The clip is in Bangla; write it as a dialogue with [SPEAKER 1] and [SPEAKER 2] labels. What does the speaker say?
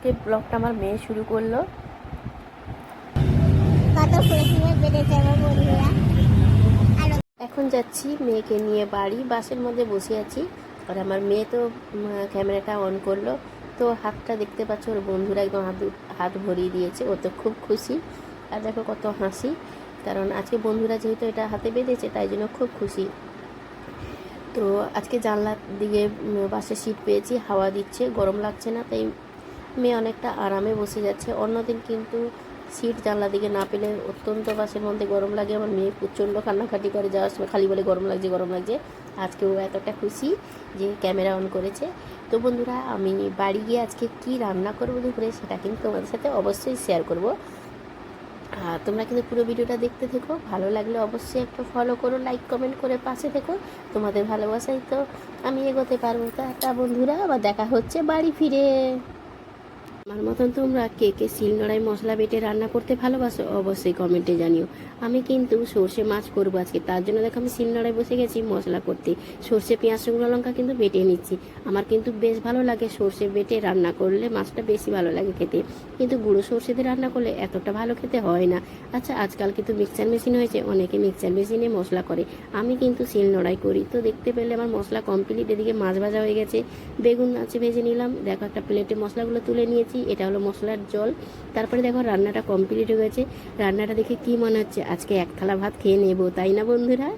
[SPEAKER 1] আজকে ব্লগটা আমার মেয়ে শুরু করলো। এখন যাচ্ছি মেয়েকে নিয়ে বাড়ি, বাসের মধ্যে বসে আছি। আর আমার মেয়ে তো ক্যামেরাটা অন করলো, তো হাতটা দেখতে পাচ্ছ, ওর বন্ধুরা একদম হাত ভরিয়ে দিয়েছে। ও তো খুব খুশি। আর দেখো কত হাসি, কারণ আজকে বন্ধুরা যেহেতু এটা হাতে বেঁধেছে তাই জন্য খুব খুশি। তো আজকে জানলার দিকে বাসে সিট পেয়েছি, হাওয়া দিচ্ছে, গরম লাগছে না, তাই মেয়ে অনেকটা আরামে বসে যাচ্ছে। অন্যদিন কিন্তু সিট জানলা দিকে না পেলে অত্যন্ত বাসের মধ্যে গরম লাগে। আমার মেয়ে প্রচণ্ড কান্নাকাটি করে যাওয়ার সময়, খালি বলে গরম লাগছে গরম লাগছে। আজকে ও এতটা খুশি যে ক্যামেরা অন করেছে। তো বন্ধুরা, আমি বাড়ি গিয়ে আজকে কি রান্না করবো দুপুরে সেটা কিন্তু তোমাদের সাথে অবশ্যই শেয়ার করব। তোমরা কিন্তু পুরো ভিডিওটা দেখতে থেকো। ভালো লাগলে অবশ্যই একটা ফলো করো, লাইক কমেন্ট করে পাশে থেকো। তোমাদের ভালোবাসাই তো আমি এগোতে পারবো। তা বন্ধুরা, আবার দেখা হচ্ছে বাড়ি ফিরে। আমার মতন তোমরা কে কে শিলনোড়ায় মশলা বেটে রান্না করতে ভালোবাসো অবশ্যই কমেন্টে জানিও। আমি কিন্তু সর্ষে মাছ করবো আজকে, তার জন্য দেখো আমি শিলনোড়ায় বসে গেছি মশলা করতে। সর্ষে, পেঁয়াজ, শুকনো লঙ্কা কিন্তু বেটে নিচ্ছি। আমার কিন্তু বেশ ভালো লাগে সর্ষে বেটে রান্না করলে, মাছটা বেশি ভালো লাগে খেতে। কিন্তু গুঁড়ো সর্ষে দিয়ে রান্না করলে এতটা ভালো খেতে হয় না। আচ্ছা, আজকাল কিন্তু মিক্সচার মেশিন হয়েছে, অনেকে মিক্সচার মেশিনে মশলা করে, আমি কিন্তু শিলনোড়ায় করি। তো দেখতে পেলে আমার মশলা কমপ্লিট। এদিকে মাছ ভাজা হয়ে গেছে, বেগুন আছে ভেজে নিলাম। দেখো একটা প্লেটে মশলাগুলো তুলে নিয়েছি, এটা হলো মশলার জল। তারপরে দেখো রান্নাটা কমপ্লিট হয়ে গেছে। রান্নাটা দেখে কি মনে হচ্ছে আজকে এক থালা ভাত খেয়ে নেবো, তাই না বন্ধুরা?